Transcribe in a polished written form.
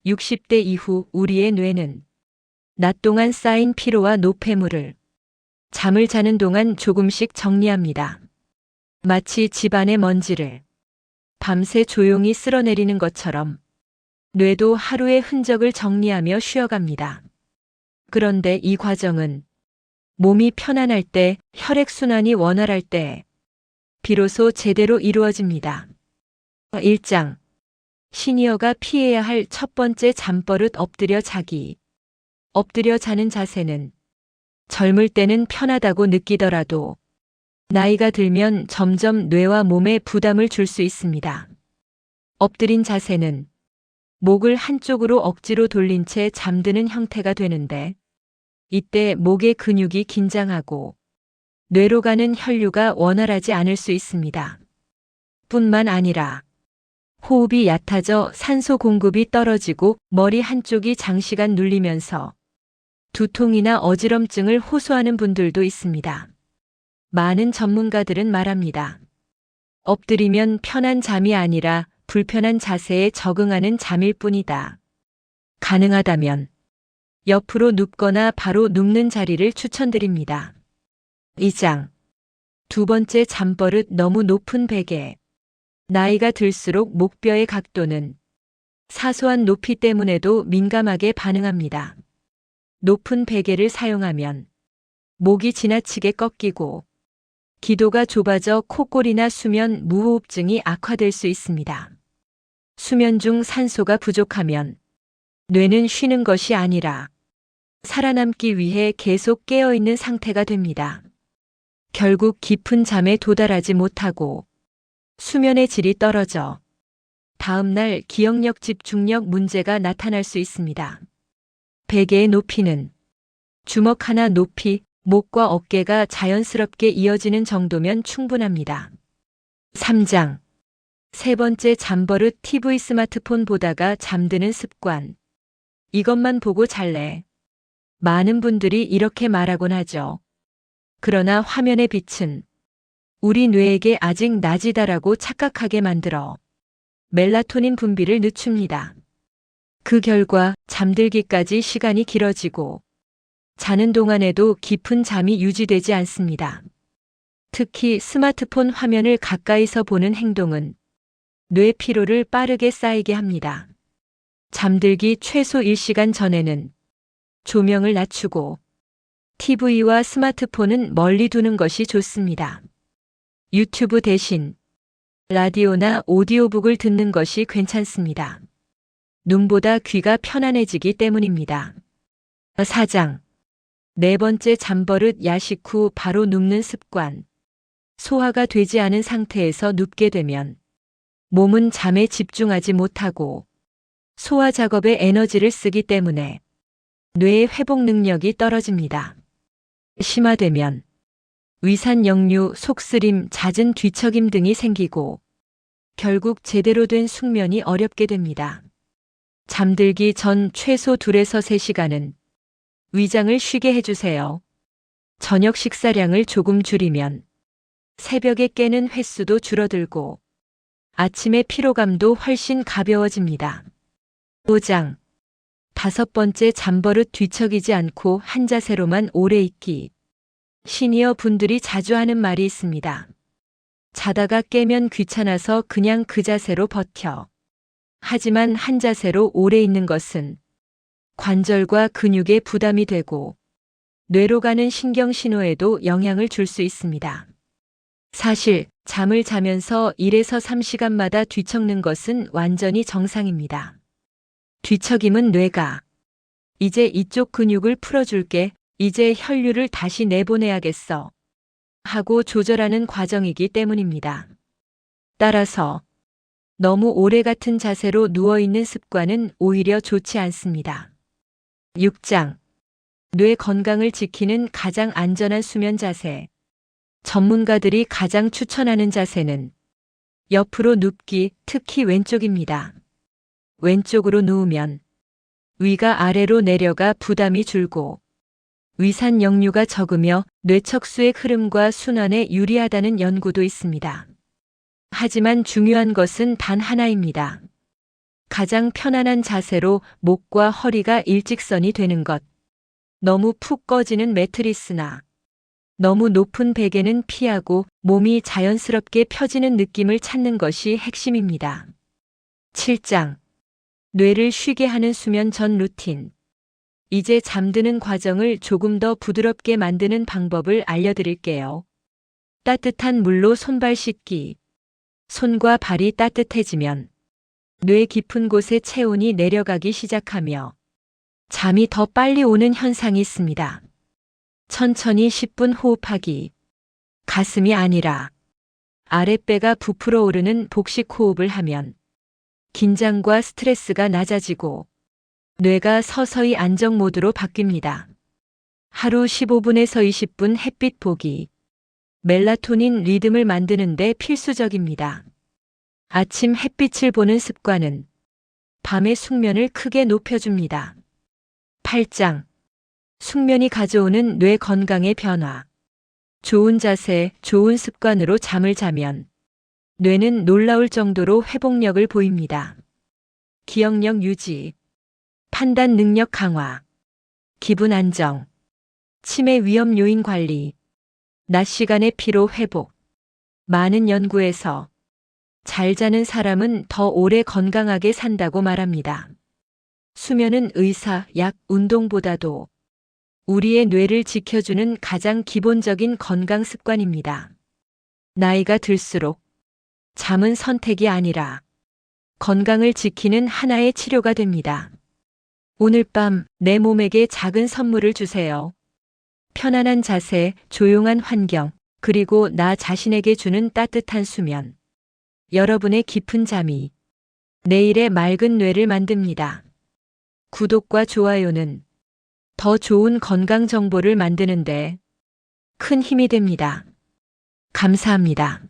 60대 이후 우리의 뇌는 낮 동안 쌓인 피로와 노폐물을 잠을 자는 동안 조금씩 정리합니다. 마치 집안의 먼지를 밤새 조용히 쓸어내리는 것처럼 뇌도 하루의 흔적을 정리하며 쉬어갑니다. 그런데 이 과정은 몸이 편안할 때, 혈액순환이 원활할 때 비로소 제대로 이루어집니다. 1장. 시니어가 피해야 할 첫 번째 잠버릇 엎드려 자기. 엎드려 자는 자세는 젊을 때는 편하다고 느끼더라도 나이가 들면 점점 뇌와 몸에 부담을 줄 수 있습니다. 엎드린 자세는 목을 한쪽으로 억지로 돌린 채 잠드는 형태가 되는데 이때 목의 근육이 긴장하고 뇌로 가는 혈류가 원활하지 않을 수 있습니다. 뿐만 아니라 호흡이 얕아져 산소 공급이 떨어지고 머리 한쪽이 장시간 눌리면서 두통이나 어지럼증을 호소하는 분들도 있습니다. 많은 전문가들은 말합니다. 엎드리면 편한 잠이 아니라 불편한 자세에 적응하는 잠일 뿐이다. 가능하다면 옆으로 눕거나 바로 눕는 자리를 추천드립니다. 2장. 두 번째 잠버릇 너무 높은 베개. 나이가 들수록 목뼈의 각도는 사소한 높이 때문에도 민감하게 반응합니다. 높은 베개를 사용하면 목이 지나치게 꺾이고 기도가 좁아져 콧골이나 수면 무호흡증이 악화될 수 있습니다. 수면 중 산소가 부족하면 뇌는 쉬는 것이 아니라 살아남기 위해 계속 깨어있는 상태가 됩니다. 결국 깊은 잠에 도달하지 못하고 수면의 질이 떨어져 다음날 기억력 집중력 문제가 나타날 수 있습니다. 베개의 높이는 주먹 하나 높이 목과 어깨가 자연스럽게 이어지는 정도면 충분합니다. 3장. 세 번째 잠버릇 TV 스마트폰 보다가 잠드는 습관. 이것만 보고 잘래. 많은 분들이 이렇게 말하곤 하죠. 그러나 화면의 빛은 우리 뇌에게 아직 낮이다라고 착각하게 만들어 멜라토닌 분비를 늦춥니다. 그 결과 잠들기까지 시간이 길어지고 자는 동안에도 깊은 잠이 유지되지 않습니다. 특히 스마트폰 화면을 가까이서 보는 행동은 뇌 피로를 빠르게 쌓이게 합니다. 잠들기 최소 1시간 전에는 조명을 낮추고 TV와 스마트폰은 멀리 두는 것이 좋습니다. 유튜브 대신 라디오나 오디오북을 듣는 것이 괜찮습니다. 눈보다 귀가 편안해지기 때문입니다. 4장. 네 번째 잠버릇 야식 후 바로 눕는 습관. 소화가 되지 않은 상태에서 눕게 되면 몸은 잠에 집중하지 못하고 소화 작업에 에너지를 쓰기 때문에 뇌의 회복 능력이 떨어집니다. 심화되면 위산 역류, 속쓰림, 잦은 뒤척임 등이 생기고 결국 제대로 된 숙면이 어렵게 됩니다. 잠들기 전 최소 2에서 3시간은 위장을 쉬게 해주세요. 저녁 식사량을 조금 줄이면 새벽에 깨는 횟수도 줄어들고 아침의 피로감도 훨씬 가벼워집니다. 5장. 다섯 번째 잠버릇 뒤척이지 않고 한 자세로만 오래 있기. 시니어 분들이 자주 하는 말이 있습니다. 자다가 깨면 귀찮아서 그냥 그 자세로 버텨. 하지만 한 자세로 오래 있는 것은 관절과 근육에 부담이 되고 뇌로 가는 신경 신호에도 영향을 줄 수 있습니다. 사실 잠을 자면서 1에서 3시간마다 뒤척는 것은 완전히 정상입니다. 뒤척임은 뇌가 이제 이쪽 근육을 풀어줄게, 이제 혈류를 다시 내보내야겠어 하고 조절하는 과정이기 때문입니다. 따라서 너무 오래 같은 자세로 누워있는 습관은 오히려 좋지 않습니다. 6장. 뇌 건강을 지키는 가장 안전한 수면 자세. 전문가들이 가장 추천하는 자세는 옆으로 눕기, 특히 왼쪽입니다. 왼쪽으로 누우면 위가 아래로 내려가 부담이 줄고 위산 역류가 적으며 뇌척수의 흐름과 순환에 유리하다는 연구도 있습니다. 하지만 중요한 것은 단 하나입니다. 가장 편안한 자세로 목과 허리가 일직선이 되는 것. 너무 푹 꺼지는 매트리스나 너무 높은 베개는 피하고 몸이 자연스럽게 펴지는 느낌을 찾는 것이 핵심입니다. 7장. 뇌를 쉬게 하는 수면 전 루틴. 이제 잠드는 과정을 조금 더 부드럽게 만드는 방법을 알려드릴게요. 따뜻한 물로 손발 씻기. 손과 발이 따뜻해지면 뇌 깊은 곳에 체온이 내려가기 시작하며 잠이 더 빨리 오는 현상이 있습니다. 천천히 10분 호흡하기. 가슴이 아니라 아랫배가 부풀어 오르는 복식 호흡을 하면 긴장과 스트레스가 낮아지고 뇌가 서서히 안정 모드로 바뀝니다. 하루 15분에서 20분 햇빛 보기. 멜라토닌 리듬을 만드는 데 필수적입니다. 아침 햇빛을 보는 습관은 밤의 숙면을 크게 높여줍니다. 8장. 숙면이 가져오는 뇌 건강의 변화. 좋은 자세, 좋은 습관으로 잠을 자면 뇌는 놀라울 정도로 회복력을 보입니다. 기억력 유지, 판단 능력 강화, 기분 안정, 치매 위험 요인 관리, 낮 시간의 피로 회복. 많은 연구에서 잘 자는 사람은 더 오래 건강하게 산다고 말합니다. 수면은 의사, 약, 운동보다도 우리의 뇌를 지켜주는 가장 기본적인 건강 습관입니다. 나이가 들수록 잠은 선택이 아니라 건강을 지키는 하나의 치료가 됩니다. 오늘 밤 내 몸에게 작은 선물을 주세요. 편안한 자세, 조용한 환경, 그리고 나 자신에게 주는 따뜻한 수면. 여러분의 깊은 잠이 내일의 맑은 뇌를 만듭니다. 구독과 좋아요는 더 좋은 건강 정보를 만드는데 큰 힘이 됩니다. 감사합니다.